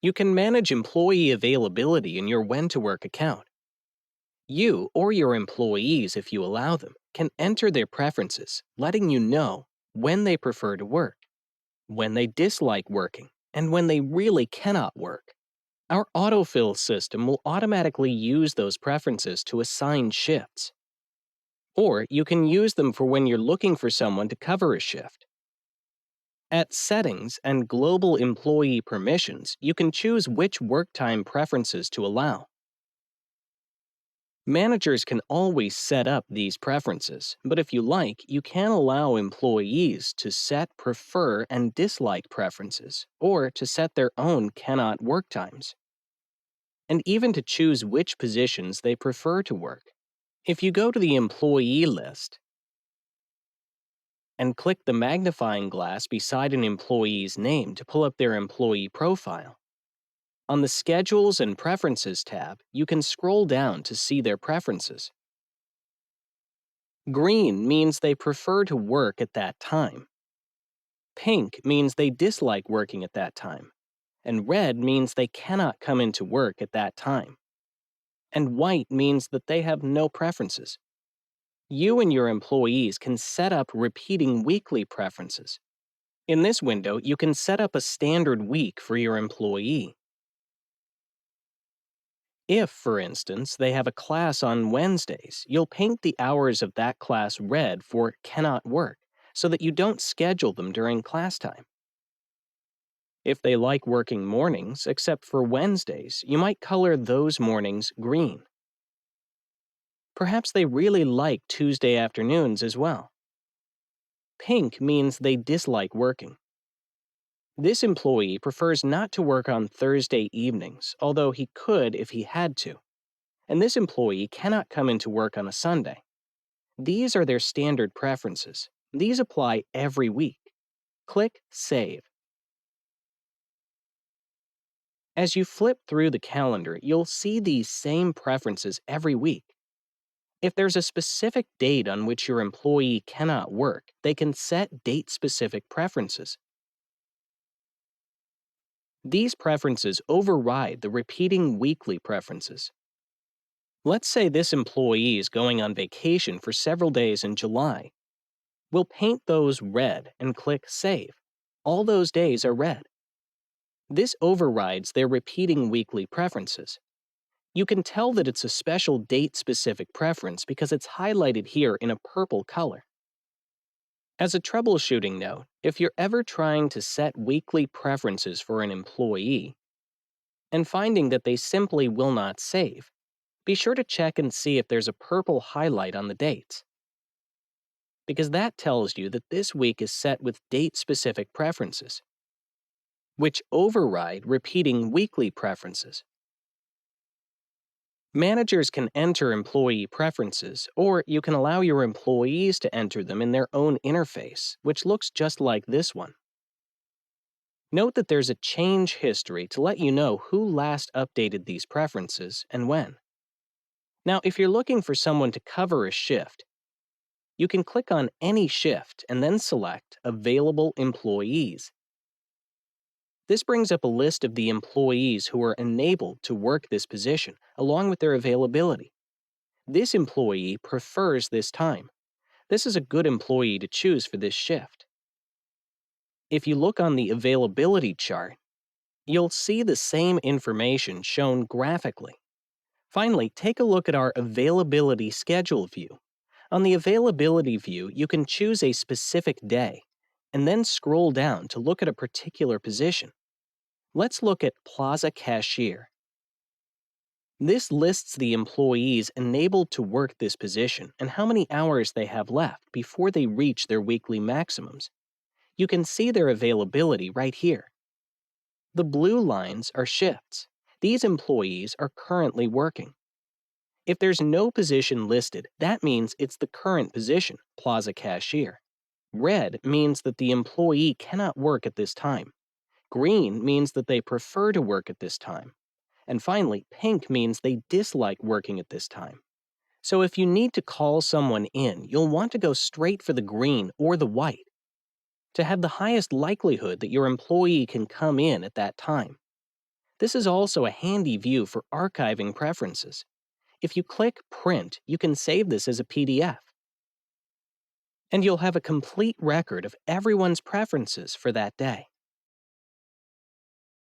You can manage employee availability in your WhenToWork account. You, or your employees if you allow them, can enter their preferences, letting you know when they prefer to work, when they dislike working, and when they really cannot work. Our Autofill system will automatically use those preferences to assign shifts. Or you can use them for when you're looking for someone to cover a shift. At Settings and Global Employee Permissions, you can choose which work time preferences to allow. Managers can always set up these preferences, but if you like, you can allow employees to set prefer and dislike preferences, or to set their own cannot work times, and even to choose which positions they prefer to work. If you go to the employee list and click the magnifying glass beside an employee's name to pull up their employee profile, on the Schedules and Preferences tab, you can scroll down to see their preferences. Green means they prefer to work at that time. Pink means they dislike working at that time. And red means they cannot come into work at that time. And white means that they have no preferences. You and your employees can set up repeating weekly preferences. In this window, you can set up a standard week for your employee. If, for instance, they have a class on Wednesdays, you'll paint the hours of that class red for cannot work, so that you don't schedule them during class time. If they like working mornings, except for Wednesdays, you might color those mornings green. Perhaps they really like Tuesday afternoons as well. Pink means they dislike working. This employee prefers not to work on Thursday evenings, although he could if he had to. And this employee cannot come into work on a Sunday. These are their standard preferences. These apply every week. Click Save. As you flip through the calendar, you'll see these same preferences every week. If there's a specific date on which your employee cannot work, they can set date-specific preferences. These preferences override the repeating weekly preferences. Let's say this employee is going on vacation for several days in July. We'll paint those red and click Save. All those days are red. This overrides their repeating weekly preferences. You can tell that it's a special date-specific preference because it's highlighted here in a purple color. As a troubleshooting note, if you're ever trying to set weekly preferences for an employee and finding that they simply will not save, be sure to check and see if there's a purple highlight on the dates, because that tells you that this week is set with date-specific preferences, which override repeating weekly preferences. Managers can enter employee preferences, or you can allow your employees to enter them in their own interface, which looks just like this one. Note that there's a change history to let you know who last updated these preferences and when. Now, if you're looking for someone to cover a shift, you can click on any shift and then select Available Employees. This brings up a list of the employees who are enabled to work this position, along with their availability. This employee prefers this time. This is a good employee to choose for this shift. If you look on the availability chart, you'll see the same information shown graphically. Finally, take a look at our Availability Schedule view. On the Availability view, you can choose a specific day, and then scroll down to look at a particular position. Let's look at Plaza Cashier. This lists the employees enabled to work this position and how many hours they have left before they reach their weekly maximums. You can see their availability right here. The blue lines are shifts. These employees are currently working. If there's no position listed, that means it's the current position, Plaza Cashier. Red means that the employee cannot work at this time. Green means that they prefer to work at this time. And finally, pink means they dislike working at this time. So if you need to call someone in, you'll want to go straight for the green or the white to have the highest likelihood that your employee can come in at that time. This is also a handy view for archiving preferences. If you click Print, you can save this as a PDF. And you'll have a complete record of everyone's preferences for that day.